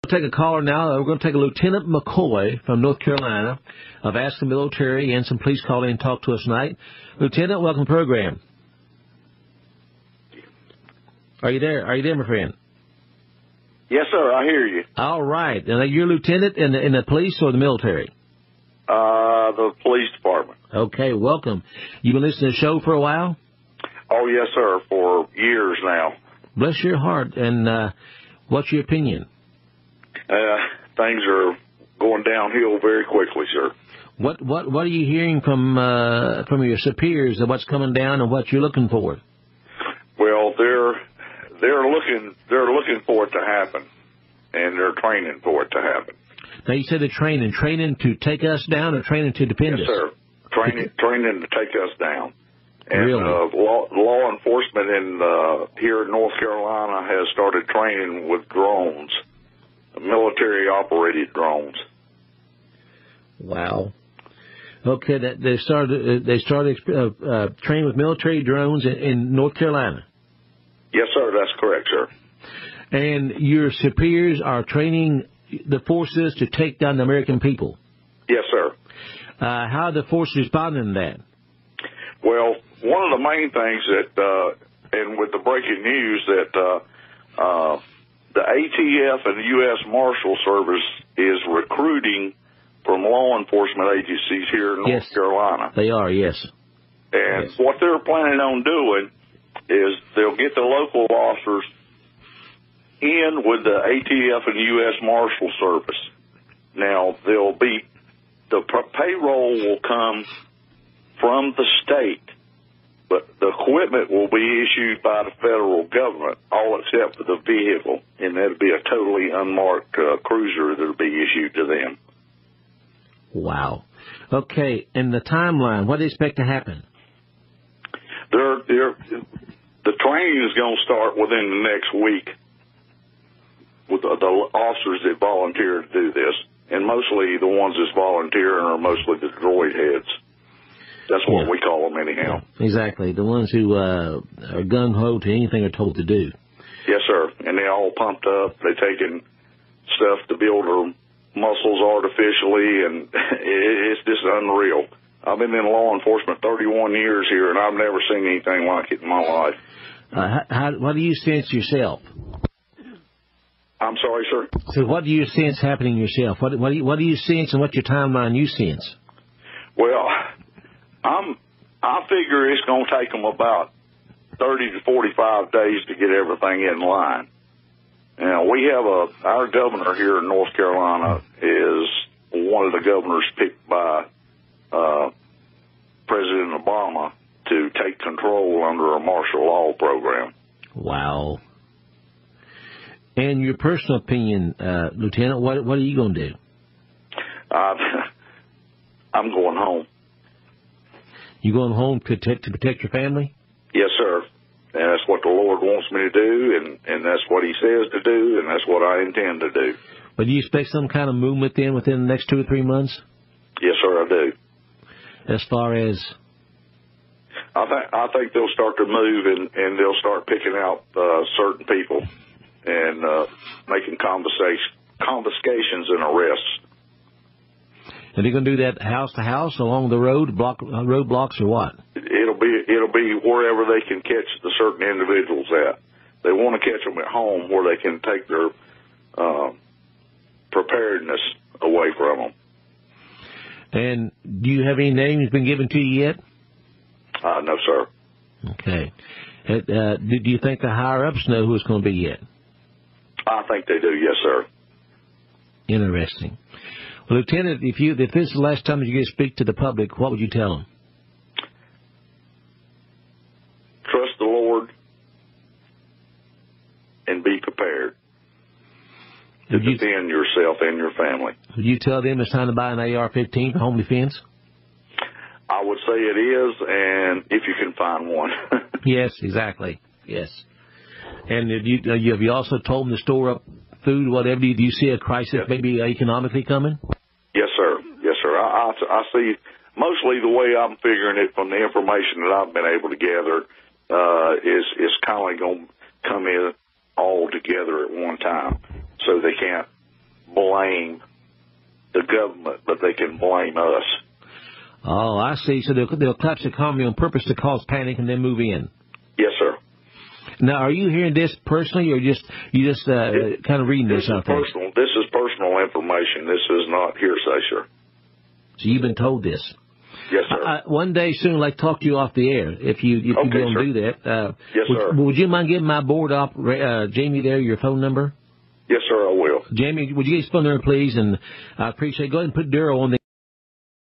We'll take a caller now. We're going to take a Lieutenant McCoy from North Carolina of Ask the Military, and some police call in and talk to us tonight. Lieutenant, welcome to the program. Are you there? Are you there, my friend? Yes, sir. I hear you. All right. Now, you're a lieutenant in the police or the military? The police department. Okay, welcome. You been listening to the show for a while? Oh, yes, sir, for years now. Bless your heart. And what's your opinion? Things are going downhill very quickly, sir. What are you hearing from your superiors of what's coming down and what you're looking for? Well, they're looking for it to happen, and they're training for it to happen. Now, you said they're training to take us down or training to defend us? Yes, sir. Training to take us down. And really? Law enforcement here in North Carolina has started training with drones, military-operated drones. Wow. Okay, they started training with military drones in North Carolina. Yes, sir. That's correct, sir. And your superiors are training the forces to take down the American people. Yes, sir. How are the forces responding to that? Well, one of the main things that, and with the breaking news, that the ATF and the U.S. Marshal Service is recruiting from law enforcement agencies here in North Carolina. They are, yes. And what they're planning on doing is they'll get the local officers in with the ATF and U.S. Marshal Service. Now, the payroll will come from the state, but the equipment will be issued by the federal government, all except for the vehicle, and that'll be a totally unmarked cruiser that'll be issued to them. Wow. Okay, and the timeline, what do you expect to happen? The training is going to start within the next week with the officers that volunteer to do this, and mostly the ones that's volunteering are mostly the droid heads. That's what we call them anyhow. Exactly, the ones who are gung-ho to anything they're told to do. Yes, sir, and they're all pumped up. They're taking stuff to build their muscles artificially, and it's just unreal. I've been in law enforcement 31 years here, and I've never seen anything like it in my life. What do you sense yourself? I'm sorry, sir? So what do you sense happening yourself? What do you sense, and what's your timeline you sense? Well, I figure it's going to take them about 30 to 45 days to get everything in line. Now, we have our governor here in North Carolina is one of the governors picked by President Obama to take control under a martial law program. Wow. And your personal opinion, Lieutenant, what are you going to do? I'm going home. You going home to protect your family? Yes, sir. And that's what the Lord wants me to do, and that's what He says to do, and that's what I intend to do. But do you expect some kind of movement then within the next 2 or 3 months? Yes, sir, I do. As far as? I think they'll start to move, and they'll start picking out certain people and making confiscations and arrests. Are they going to do that house to house, along the roadblocks, or what? It'll be wherever they can catch the certain individuals at. They want to catch them at home where they can take their preparedness away from them. And do you have any names been given to you yet? No, sir. Okay. Do you think the higher-ups know who it's going to be yet? I think they do, yes, sir. Interesting. Well, Lieutenant, if this is the last time that you get to speak to the public, what would you tell them? Trust the Lord and be prepared to defend yourself and your family. Would you tell them it's time to buy an AR-15 for home defense? I would say it is, and if you can find one. Yes, exactly. Yes. And have you also told them to store up food, whatever? Do you see a crisis maybe economically coming? Yes, sir. Yes, sir. I see mostly the way I'm figuring it from the information that I've been able to gather is kind of going to come in all together at one time. So they can't blame the government, but they can blame us. Oh, I see. So they'll collapse the economy on purpose to cause panic and then move in. Yes, sir. Now, are you hearing this personally, or you just kind of reading this out there? This is personal information. This is not hearsay, sir. So you've been told this? Yes, sir. One day soon, I'd like to talk to you off the air, if you don't do that. Yes, sir. Would you mind giving my board op, Jamie, there, your phone number? Yes, sir, I will. Jamie, would you get his phone number, please? And I appreciate it. Go ahead and put Darryl on the